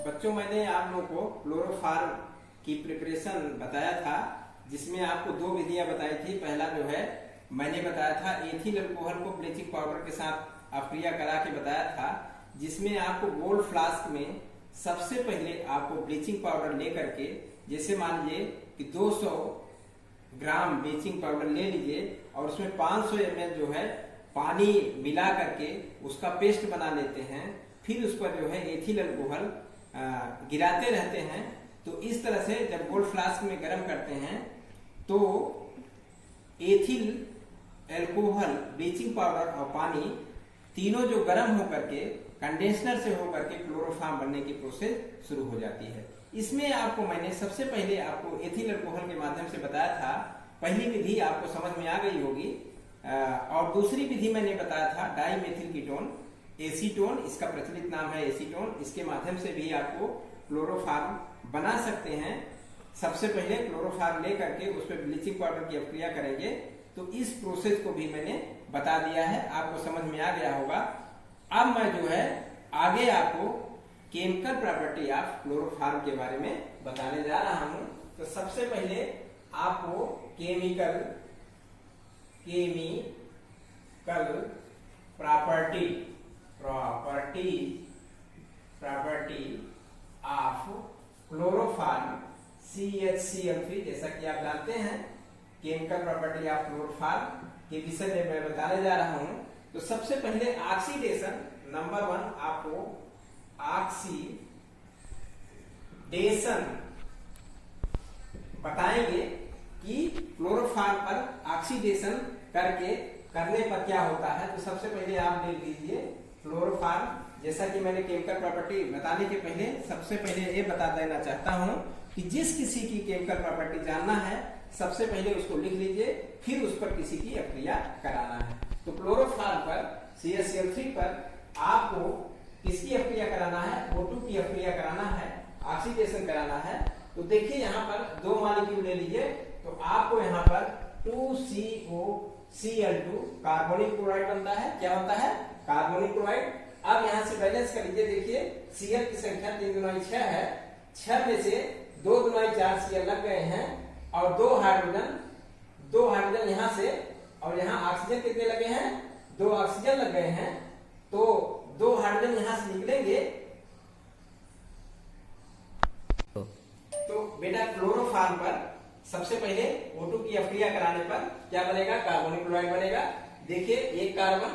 बच्चों, मैंने आप लोगों को क्लोरोफॉर्म की प्रिपरेशन बताया था, जिसमें आपको दो विधियां बताई थी। पहला जो है मैंने बताया था एथिल अल्कोहल को ब्लीचिंग पाउडर के साथ अपक्रिया करा के बताया था, जिसमें आपको गोल्ड फ्लास्क में सबसे पहले आपको ब्लीचिंग पाउडर लेकर के, जैसे मान लीजिए कि 200 ग्राम ब्लीचिंग पाउडर ले लीजिए और उसमें 500 ml जो है पानी मिला करके उसका पेस्ट बना लेते हैं। फिर उस पर जो है एथिल अल्कोहल गिराते रहते हैं। तो इस तरह से जब गोल्ड फ्लास्क में गर्म करते हैं तो एथिल अल्कोहल, ब्लीचिंग पाउडर और पानी तीनों जो गर्म होकर के कंडेंसर से होकर के क्लोरोफॉर्म बनने की प्रोसेस शुरू हो जाती है। इसमें आपको मैंने सबसे पहले आपको एथिल अल्कोहल के माध्यम से बताया था। पहली विधि आपको समझ में आ गई होगी। और दूसरी विधि मैंने बताया था डाइमेथिल कीटोन, एसीटोन, इसका प्रचलित नाम है एसीटोन। इसके माध्यम से भी आपको क्लोरोफॉर्म बना सकते हैं। सबसे पहले क्लोरोफॉर्म ले करके उस पर ब्लीचिंग पाउडर की अपक्रिया करेंगे। तो इस प्रोसेस को भी मैंने बता दिया है, आपको समझ में आ गया होगा। अब मैं जो है आगे आपको केमिकल प्रॉपर्टी ऑफ क्लोरोफॉर्म के बारे में बताने जा रहा हूं। तो सबसे पहले आपको chemical property of chloroform CHCl3, जैसा कि आप जानते हैं केमिकल प्रॉपर्टी ऑफ क्लोरोफॉर्म के विषय में मैं बताने जा रहा हूं। तो सबसे पहले ऑक्सीडेशन, नंबर 1 आपको ऑक्सीडेशन बताएंगे कि क्लोरोफॉर्म पर ऑक्सीडेशन करने पर क्या होता है। तो सबसे पहले आप ले लीजिए क्लोरोफॉर्म। जैसा कि मैंने केमिकल प्रॉपर्टी बताने के पहले सबसे पहले ये बता देना चाहता हूं कि जिस किसी की केमिकल प्रॉपर्टी जानना है सबसे पहले उसको लिख लीजिए, फिर उस पर किसी की अपक्रिया कराना है। तो क्लोरोफॉर्म पर CHCl3 पर आपको किसकी अपक्रिया कराना है? O2 की अपक्रिया कराना है, ऑक्सीडेशन कराना है। तो देखिए यहाँ पर दो मॉलिक्यूल ले लीजिए। तो आपको यहाँ पर 2COCl2 कार्बोनिक क्लोराइड बनता है। क्या बनता है? Carbonic chloride. अब यहाँ से बैलेंस कर लीजिए। देखिए Cl की संख्या 3 गुना 6 है। 6 में से 2 गुना 4 Cl लग गए हैं और दो हाइड्रोजन यहाँ से, और यहाँ ऑक्सीजन कितने लगे हैं? 2 ऑक्सीजन लग गए हैं। तो 2 हाइड्रोजन यहाँ से निकलेंगे। तो बेटा क्लोरोफॉर्म पर सबसे पहले O2 की अपक्रिया कराने पर क्या बनेगा? कार्बोनिक क्लोराइड बनेगा। देखिए एक कार्बन,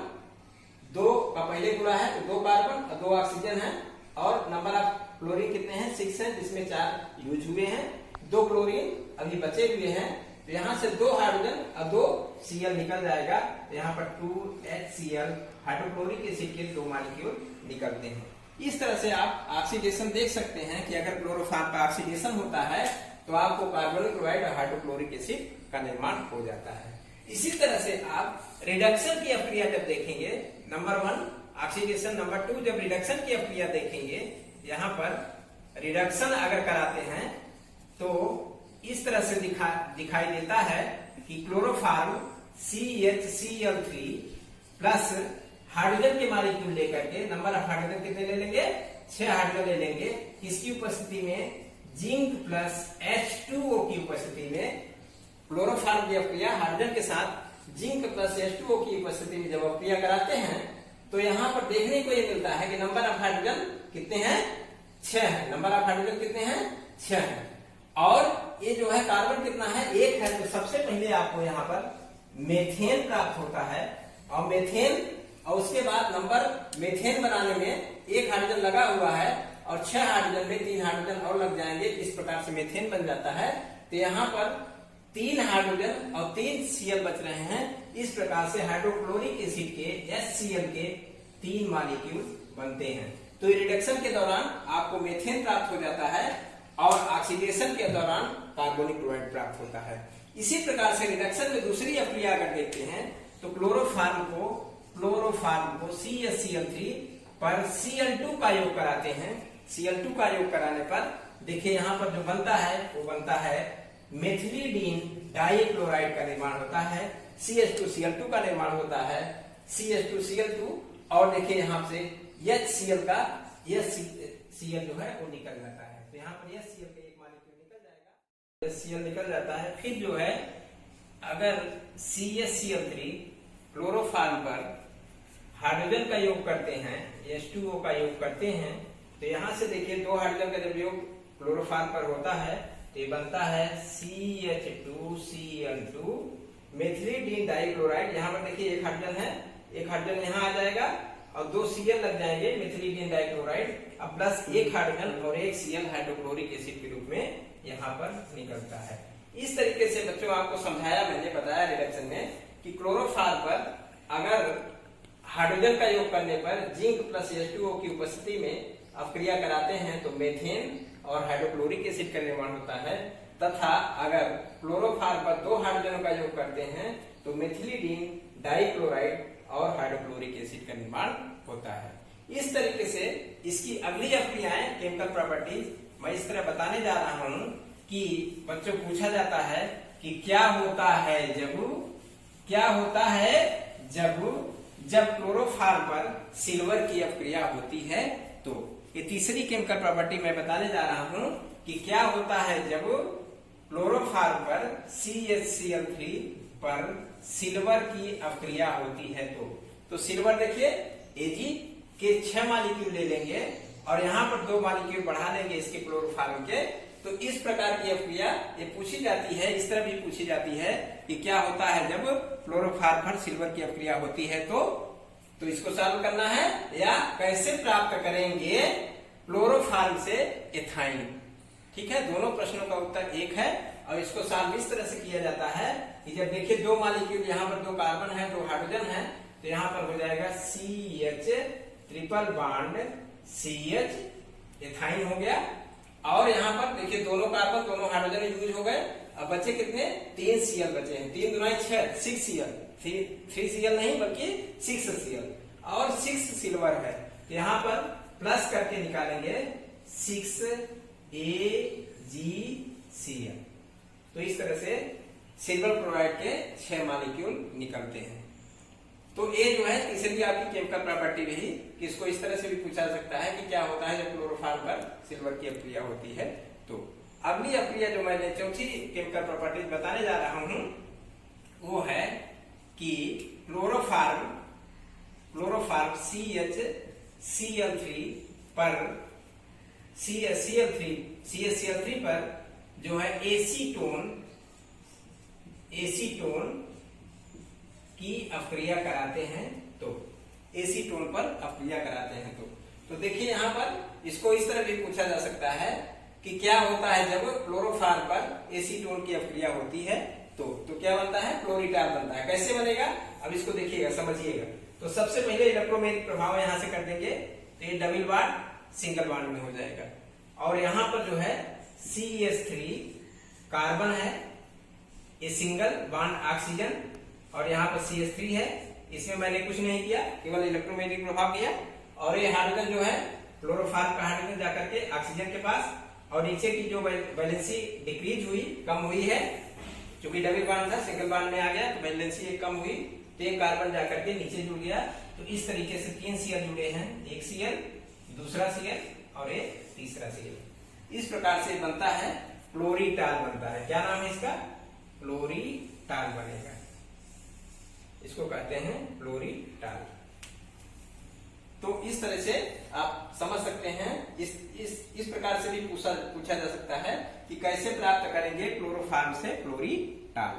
2 का पहले गुणा है तो 2 कार्बन और 2 ऑक्सीजन है। और नंबर ऑफ क्लोरीन कितने हैं? 6 है, जिसमें 4 यूज हुए हैं। 2 क्लोरीन अभी बचे हुए हैं। तो यहाँ से 2 हाइड्रोजन और 2 Cl निकल जाएगा। तो यहाँ पर 2HCl हाइड्रोक्लोरिक एसिड के 2 मॉलिक्यूल निकलते हैं। इस तरह से आप ऑक्सीडेशन देख सकते हैं कि अगर क्लोरोफॉर्म का ऑक्सीडेशन होता है तो आपको कार्बोनिक क्लोराइड और हाइड्रोक्लोरिक एसिड का निर्माण हो जाता है। इसी तरह से आप रिडक्शन की अपक्रिया जब देखेंगे, नंबर 1 ऑक्सीडेशन, नंबर 2 जब रिडक्शन की अपक्रिया देखेंगे, यहाँ पर रिडक्शन अगर कराते हैं तो इस तरह से दिखाई देता है कि क्लोरोफॉर्म CHCl3 प्लस हाइड्रोजन के मॉलिक्यूल लेकर के, नंबर ऑफ हाइड्रोजन कितने ले लेंगे? 6 हाइड्रोजन ले लेंगे। किसकी उपस्थिति में? जिंक प्लस H2O की उपस्थिति में क्लोरोफॉर्म की अपक्रिया हाइड्रोजन के साथ जिंक प्लस H2O की उपस्थिति में जब अपक्रिया कराते हैं तो यहाँ पर देखने को ये मिलता है कि नंबर ऑफ हाइड्रोजन कितने हैं? 6 है। नंबर ऑफ हाइड्रोजन कितने हैं? 6 है। और ये जो है कार्बन कितना है? 1 है। तो सबसे पहले आपको यहाँ पर मेथेन प्राप्त होता है। और मेथेन, और उसके बाद नंबर मेथेन बनाने में 1 हाइड्रोजन लगा हुआ है और 6 हाइड्रोजन में 3 हाइड्रोजन और लग जाएंगे। इस प्रकार से मेथेन बन जाता है। तो यहाँ पर 3 हाइड्रोजन और 3 Cl बच रहे हैं। इस प्रकार से हाइड्रोक्लोरिक एसिड के HCl के 3 मॉलिक्यूल बनते हैं। तो रिडक्शन के दौरान आपको मेथेन प्राप्त हो जाता है और ऑक्सीडेशन के दौरान कार्बोनिक क्लोराइड प्राप्त होता है। इसी प्रकार से रिडक्शन में दूसरी अपक्रिया अगर देखते हैं तो क्लोरोफॉर्म को CHCl3 पर Cl2 का योग कराते हैं। Cl2 का योग कराने पर देखिए यहाँ पर जो बनता है वो बनता है मेथिलीडीन डाइक्लोराइड का निर्माण होता है। CH2Cl2 का निर्माण होता है। CH2Cl2 और देखिए यहाँ से HCl का Cl जो है वो निकल जाता है। तो यहाँ पर यह Cl का एक मॉलिक्यूल निकल जाएगा, Cl निकल जाता है। फिर जो है अगर CaCl3 क्लोरोफॉर्म पर हाइड्रोजन का योग करते हैं, H2O का योग करते हैं, तो यहाँ से देखिए दो हाइड्रोजन का जब योग क्लोरोफॉर्म पर होता है तो ये बनता है CH2Cl2 मेथिलीडीन डाइक्लोराइड। यहाँ पर देखिए एक हाइड्रोजन है, एक हाइड्रोजन यहाँ आ जाएगा और दो Cl लग जाएंगे मेथिलीडीन डाइक्लोराइड, अब प्लस एक हाइड्रोजन और एक Cl हाइड्रोक्लोरिक एसिड के रूप में यहाँ पर निकलता है। इस तरीके से बच्चों आपको समझाया, मैंने बताया रिडक्शन में कि क्लोरोफॉर्म पर अगर हाइड्रोजन का योग करने पर जिंक प्लस H2O की उपस्थिति में अपक्रिया कराते हैं तो मेथेन और हाइड्रोक्लोरिक एसिड का निर्माण होता है, तथा अगर क्लोरोफॉर्म पर दो हाइड्रोजनों का योग करते हैं तो मेथिलीडीन डाइक्लोराइड और हाइड्रोक्लोरिक एसिड का निर्माण होता है। इस तरीके से इसकी अगली अपक्रियाएं केमिकल प्रॉपर्टीज मैं इस तरह बताने जा रहा हूं कि बच्चों पूछा जाता है कि क्या होता है जब क्लोरोफॉर्म पर सिल्वर की अपक्रिया होती है। तो ये तीसरी केमिकल प्रॉपर्टी मैं बताने जा रहा हूं कि क्या होता है जब क्लोरोफॉर्म पर CaCl3 पर सिल्वर की अपक्रिया होती है। तो सिल्वर देखिए Ag के 6 मॉलिक्यूल ले लेंगे और यहाँ पर 2 मॉलिक्यूल बढ़ा लेंगे इसके क्लोरोफॉर्म के। तो इस प्रकार की अपक्रिया ये पूछी जाती है, इस तरह भी पूछी जाती है कि क्या होता है जब क्लोरोफॉर्म पर सिल्वर की अपक्रिया होती है। तो इसको सॉल्व करना है या कैसे प्राप्त करेंगे क्लोरोफॉर्म से एथाइन। ठीक है, दोनों प्रश्नों का उत्तर एक है और इसको सॉल्व इस तरह से किया जाता है कि जब देखिए 2 मॉलिक्यूल, यहाँ पर 2 कार्बन है, 2 हाइड्रोजन है, तो यहाँ पर हो जाएगा CH triple bond CH ethyne हो गया। और यहाँ पर देखिए दोनों कार्बन दोनों हाइड्रोजन यूज हो गए। अब बचे कितने? 3 Cl बचे हैं, 3 दूना 6, 6 Cl, 3 Cl नहीं बल्कि 6 Cl और 6 सिल्वर है, तो यहाँ पर प्लस करके निकालेंगे 6AgCl। तो इस तरह से सिल्वर क्लोराइड के 6 मॉलिक्यूल निकलते हैं। तो ये जो है तीसरी आपकी केमिकल प्रॉपर्टी रही कि इसको इस तरह से भी पूछा जा सकता है कि क्या होता है जब क्लोरोफॉर्म पर सिल्वर की अपक्रिया होती है। तो अगली अपक्रिया जो मैंने चौथी केमिकल प्रॉपर्टी बताने जा रहा हूं वो है कि क्लोरोफॉर्म CaCl3 पर जो है एसीटोन की अपक्रिया कराते हैं। तो एसीटोन पर अपक्रिया कराते हैं तो देखिए यहाँ पर इसको इस तरह भी पूछा जा सकता है कि क्या होता है जब क्लोरोफॉर्म पर एसीटोन की अपक्रिया होती है। तो क्या बनता है? क्लोरीटाल बनता है। कैसे बनेगा अब इसको देखिएगा, समझिएगा। तो सबसे पहले इलेक्ट्रोमैग्नेटिक प्रभाव यहाँ से कर देंगे तो ये डबल बॉन्ड सिंगल बॉन्ड में हो जाएगा और यहाँ पर जो है CH3 कार्बन है, ये सिंगल बॉन्ड ऑक्सीजन और यहाँ पर CH3 है, इसमें मैंने कुछ नहीं किया, केवल इलेक्ट्रोमैग्नेटिक प्रभाव किया। और ये हाइड्रोजन जो है क्लोरोफॉर्म का हाइड्रोजन जाकर के ऑक्सीजन के पास और नीचे की जो वैलेंसी डिक्रीज हुई, कम हुई है, क्योंकि डबल बॉन्ड था सिंगल बॉन्ड में आ गया तो वैलेंसी कम हुई, तो एक कार्बन जाकर के नीचे जुड़ गया। तो इस तरीके से 3 Cl जुड़े हैं, एक Cl, दूसरा Cl और एक तीसरा Cl। इस प्रकार से बनता है क्लोरीटाल बनता है। क्या नाम है इसका? क्लोरीटाल बनेगा, इसको कहते हैं क्लोरीटाल। तो इस तरह से आप समझ सकते हैं, इस प्रकार से भी पूछा जा सकता है कि कैसे प्राप्त करेंगे क्लोरोफॉर्म से क्लोरीटाल।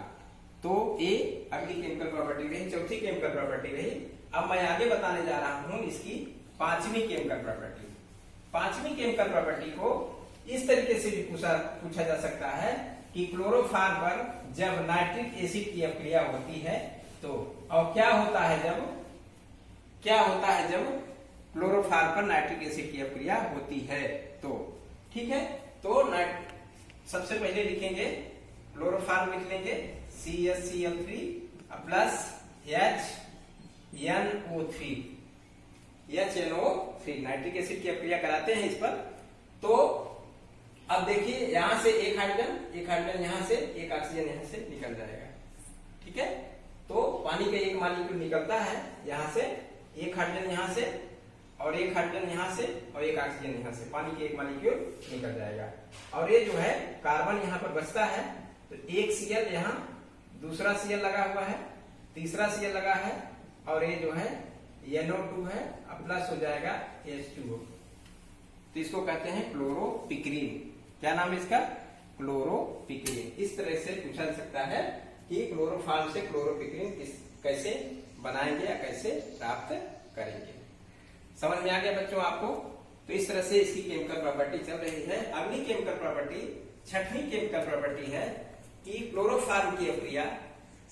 तो ये अगली केमिकल प्रॉपर्टी रही, चौथी केमिकल प्रॉपर्टी रही। अब मैं आगे बताने जा रहा हूं इसकी 5वीं केमिकल प्रॉपर्टी। 5वीं केमिकल प्रॉपर्टी को इस तरीके से भी पूछा जा सकता है कि क्लोरोफॉर्म पर जब नाइट्रिक एसिड की अपक्रिया होती है तो और क्या होता है जब क्लोरोफॉर्म पर नाइट्रिक एसिड की अपक्रिया होती है। तो ठीक है, तो सबसे पहले लिखेंगे क्लोरोफॉर्म, लिख लेंगे CaCl3 plus HNO3 nitric acid की अपक्रिया कराते हैं इस पर। तो अब देखिए यहां से एक हाइड्रोजन यहां से, एक ऑक्सीजन यहां से निकल जाएगा। ठीक है, तो पानी का एक मॉलिक्यूल निकलता है यहां से, एक हाइड्रोजन यहां से और एक हाइड्रोजन यहाँ से और एक ऑक्सीजन यहाँ से, पानी के एक मॉलिक्यूल निकल जाएगा। और ये जो है कार्बन यहाँ पर बचता है, तो एक Cl यहाँ, दूसरा Cl लगा हुआ है, तीसरा Cl लगा है, और ये जो है NO2 है, प्लस हो जाएगा H2O। तो इसको कहते हैं क्लोरोपिक्रीन। क्या नाम है इसका? क्लोरोपिक्रीन। इस तरह से पूछा जा सकता है कि क्लोरोफॉर्म से क्लोरोपिक्रीन कैसे बनाएंगे या कैसे प्राप्त करेंगे। समझ में आ गया बच्चों आपको? तो इस तरह से इसकी केमिकल प्रॉपर्टी चल रही है। अगली केमिकल प्रॉपर्टी, छठवीं केमिकल प्रॉपर्टी है कि क्लोरोफॉर्म की अभिक्रिया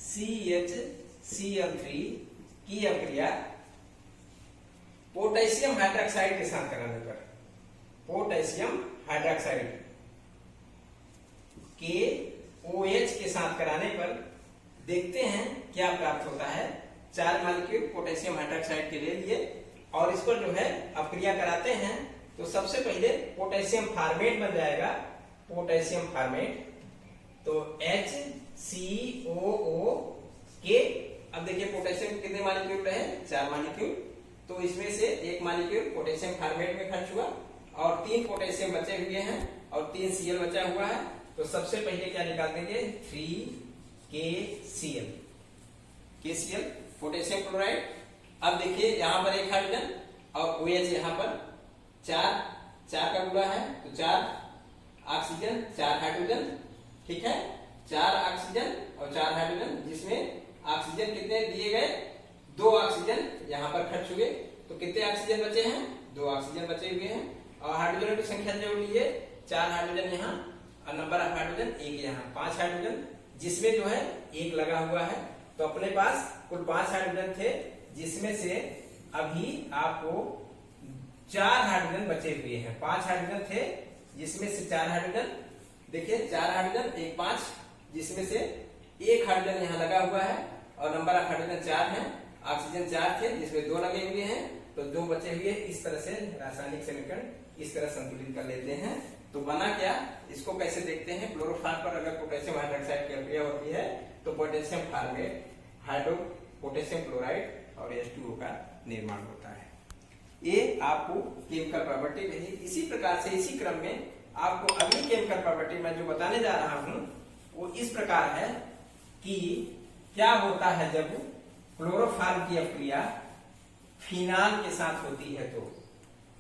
CHCl3 की अभिक्रिया पोटेशियम हाइड्रोक्साइड के साथ कराने पर, पोटेशियम हाइड्रोक्साइड KOH के साथ कराने पर देखते हैं क्या प्राप्त होता है। 4 मॉलिक्यूल पोटेशियम हाइड्रोक्साइड के ले लिए और इस पर जो है अभिक्रिया कराते हैं, तो सबसे पहले पोटेशियम फार्मेट बन जाएगा, पोटेशियम फार्मेट। तो HCOOK। अब देखिए पोटेशियम कितने मॉलिक्यूल रहे? 4 मॉलिक्यूल। तो इसमें से एक मॉलिक्यूल पोटेशियम फार्मेट में खर्च हुआ और 3 पोटेशियम बचे हुए हैं और 3 Cl बचा हुआ है। तो सबसे पहले क्या निकाल देंगे? 3KCl, KCl potassium chloride. अब देखिए यहाँ पर एक हाइड्रोजन और OH यहाँ पर 4 का गुणा है, तो 4 ऑक्सीजन 4 हाइड्रोजन, ठीक है, 4 ऑक्सीजन और 4 हाइड्रोजन, जिसमें ऑक्सीजन कितने दिए गए? 2 ऑक्सीजन यहाँ पर खर्च हुए। तो कितने ऑक्सीजन बचे हैं? 2 ऑक्सीजन बचे हुए हैं। और हाइड्रोजन की संख्या जोड़ लीजिए, 4 हाइड्रोजन यहाँ और नंबर ऑफ हाइड्रोजन 1 यहाँ, 5 हाइड्रोजन, जिसमें जो है 1 लगा हुआ है। तो अपने पास कुल 5 हाइड्रोजन थे, जिसमें से अभी आपको 4 हाइड्रोजन बचे हुए हैं। 5 हाइड्रोजन थे जिसमें से 4 हाइड्रोजन, देखिए 4 हाइड्रोजन 1 5, जिसमें से 1 हाइड्रोजन यहाँ लगा हुआ है और नंबर ऑफ हाइड्रोजन 4 है। ऑक्सीजन 4 थे जिसमें 2 लगे हुए हैं, तो 2 बचे हुए। इस तरह से रासायनिक समीकरण इस तरह संतुलित कर लेते हैं। तो बना क्या? इसको कैसे देखते हैं? क्लोरोफॉर्म पर अगर पोटेशियम हाइड्रोक्साइड की अभिक्रिया होती है तो potassium format, hydro potassium chloride और H2O का निर्माण होता है। ये आपको केमिकल प्रॉपर्टी रही। इसी प्रकार से इसी क्रम में आपको अगली केमिकल प्रॉपर्टी मैं जो बताने जा रहा हूं वो इस प्रकार है कि क्या होता है जब क्लोरोफॉर्म की अभिक्रिया फिनाल के साथ होती है। तो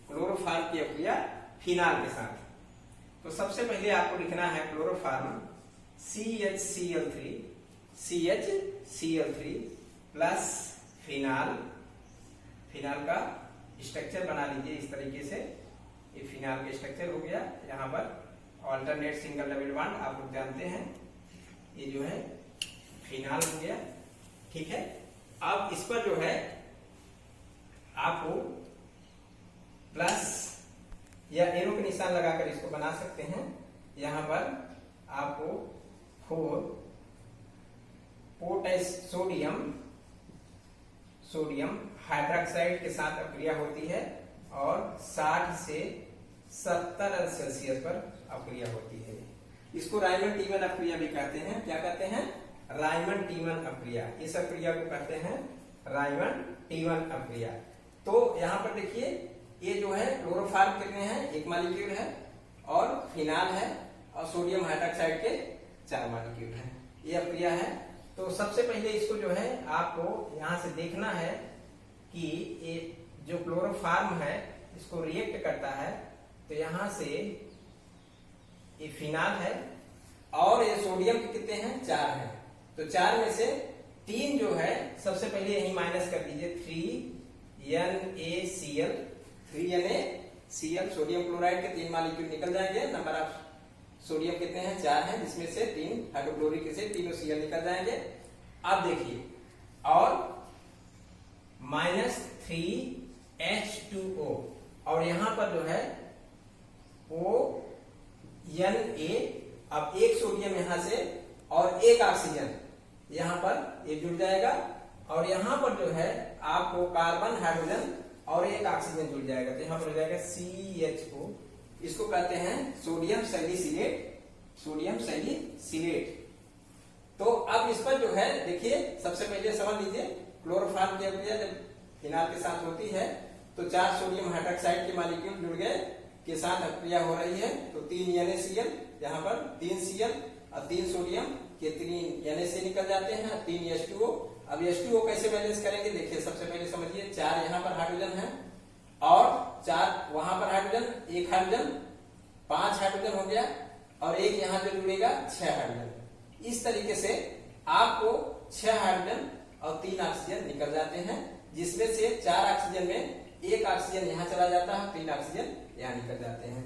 क्लोरोफॉर्म की अभिक्रिया फिनाल के साथ, तो सबसे पहले आपको लिखना है chloroform CHCl3 plus phenol. Phenol का स्ट्रक्चर बना लीजिए इस तरीके से। ये फिनाल का स्ट्रक्चर हो गया। यहाँ पर ऑल्टरनेट सिंगल डबल बॉन्ड आप लोग जानते हैं, ये जो है फिनाल हो गया, ठीक है। अब इस पर जो है आपको प्लस या एरो के निशान लगाकर इसको बना सकते हैं। यहां पर आपको 4 सोडियम हाइड्रोक्साइड के साथ अभिक्रिया होती है और 60 से 70 सेल्सियस पर अभिक्रिया होती है। इसको रायमंड टीमन अभिक्रिया भी कहते हैं। क्या कहते हैं? रायमंड टीमन अभिक्रिया। इस अभिक्रिया को कहते हैं रायमंड टीमन अभिक्रिया। तो यहाँ पर देखिए ये जो है क्लोरोफॉर्म कितने हैं? 1 मॉलिक्यूल है और फिनाल है और सोडियम हाइड्रोक्साइड के 4 मॉलिक्यूल है। ये अभिक्रिया है। तो सबसे पहले इसको जो है आपको यहाँ से देखना है कि ये जो क्लोरोफॉर्म है इसको रिएक्ट करता है। तो यहाँ से ये फिनाल है और ये सोडियम के कितने हैं? 4 है। तो 4 में से 3 जो है सबसे पहले यही माइनस कर दीजिए, 3NaCl। 3NaCl सोडियम क्लोराइड के 3 मॉलिक्यूल निकल जाएंगे। नंबर ऑफ सोडियम कितने हैं? 4 हैं, जिसमें से 3 हाइड्रोक्लोरिक एसिड, तीनों Cl निकल जाएंगे। अब देखिए और -3H2O और यहां पर जो है ONA। अब 1 सोडियम यहां से और 1 ऑक्सीजन यहां पर ये जुड़ जाएगा और यहां पर जो है आपको कार्बन, हाइड्रोजन और 1 ऑक्सीजन जुड़ जाएगा। तो यहां पर हो जाएगा CHO। इसको कहते हैं सोडियम सैलिसिलेट। Sodium salicylate. तो अब इस पर जो है देखिए सबसे पहले समझ लीजिए क्लोरोफॉर्म की अभिक्रिया जब फिनाल के साथ होती है तो 4 सोडियम हाइड्रोक्साइड के मॉलिक्यूल जुड़ गए के साथ अभिक्रिया हो रही है, तो 3 NaCl, यहाँ पर 3 Cl और 3 सोडियम के 3 Na निकल जाते हैं, 3 H2O। अब H2O कैसे बैलेंस करेंगे, देखिए सबसे पहले समझिए, 4 यहाँ पर हाइड्रोजन है और 4 वहां पर हाइड्रोजन, 1 हाइड्रोजन, 5 हाइड्रोजन हो गया और एक यहाँ जो जुड़ेगा 6 हाइड्रोजन। इस तरीके से आपको 6 हाइड्रोजन और 3 ऑक्सीजन निकल जाते हैं, जिसमें से 4 ऑक्सीजन में 1 ऑक्सीजन यहाँ चला जाता है, 3 ऑक्सीजन यहाँ निकल जाते हैं।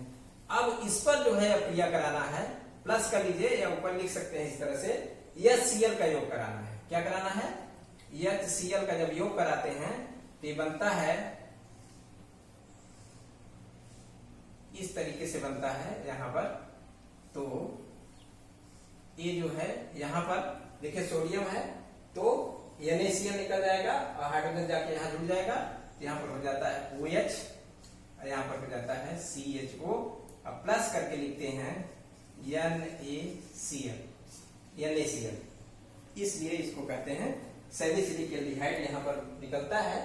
अब इस पर जो है क्रिया कराना है, प्लस कर लीजिए या ऊपर लिख सकते हैं इस तरह से, HCl का योग कराना है। क्या कराना है, HCl का जब योग कराते हैं तो ये बनता है इस तरीके से बनता है यहाँ पर। तो ये जो है यहाँ पर देखिए सोडियम है तो NaCl निकल जाएगा और हाइड्रोजन जाके यहाँ जुड़ जाएगा, यहाँ पर हो जाता है OH और यहाँ पर हो जाता है CHO। अब प्लस करके लिखते हैं NaCl, इसलिए इसको कहते हैं सैलिसिलिक एल्डिहाइड। यहाँ पर निकलता है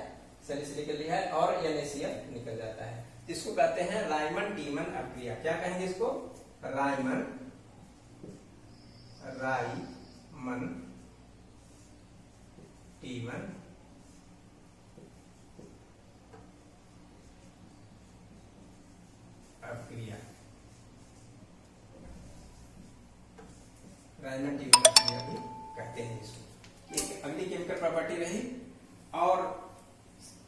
सैलिसिलिक एल्डिहाइड और NaCl निकल जाता है, जिसको कहते हैं रायमंड टीमन अभिक्रिया। क्या कहेंगे इसको, रायमंड टीमन अभिक्रिया, रायमंड टीमन अभिक्रिया भी कहते हैं इसको। एक अगली केमिकल प्रॉपर्टी रही और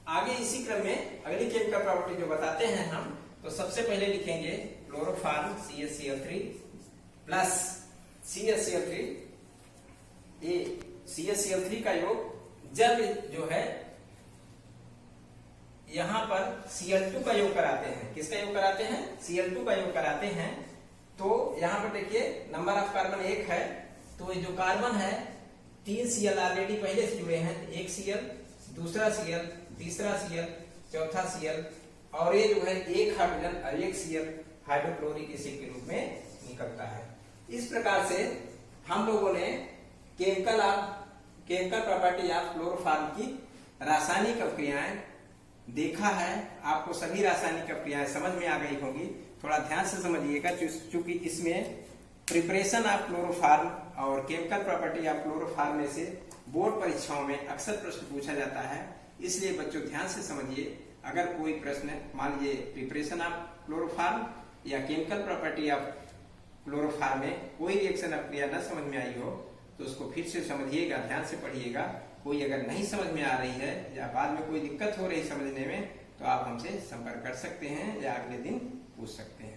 आगे इसी क्रम में अगली केमिकल प्रॉपर्टी जो बताते हैं हम, तो सबसे पहले लिखेंगे क्लोरोफॉर्म CaCl3 प्लस CaCl3। ये CaCl3 का योग जब जो है यहां पर Cl2 का योग कराते हैं, किसका योग कराते हैं, Cl2 का योग कराते हैं, तो यहां पर देखिए नंबर ऑफ कार्बन 1 है, तो ये जो कार्बन है 3 Cl ऑलरेडी पहले से जुड़े हैं, 1 Cl, दूसरा Cl, तीसरा Cl, चौथा Cl और ये जो है 1 हाइड्रोजन और 1 Cl हाइड्रोक्लोरिक एसिड के रूप में निकलता है। इस प्रकार से हम लोगों ने केमिकल प्रॉपर्टी ऑफ क्लोरोफॉर्म की रासायनिक अभिक्रियाएं देखा है। आपको सभी रासायनिक अभिक्रियाएं समझ में आ गई होंगी, थोड़ा ध्यान से समझिएगा, चूंकि इसमें प्रिपरेशन ऑफ क्लोरोफॉर्म और केमिकल प्रॉपर्टी ऑफ क्लोरोफॉर्म में से बोर्ड परीक्षाओं में अक्सर प्रश्न पूछा जाता है, इसलिए बच्चों ध्यान से समझिए। अगर कोई प्रश्न मान लीजिए प्रिपरेशन ऑफ क्लोरोफॉर्म या केमिकल प्रॉपर्टी ऑफ क्लोरोफॉर्म में कोई रिएक्शन अभिक्रिया न समझ में आई हो तो उसको फिर से समझिएगा, ध्यान से पढ़िएगा। कोई अगर नहीं समझ में आ रही है या बाद में कोई दिक्कत हो रही समझने में, तो आप हमसे संपर्क कर सकते हैं या अगले दिन पूछ सकते हैं।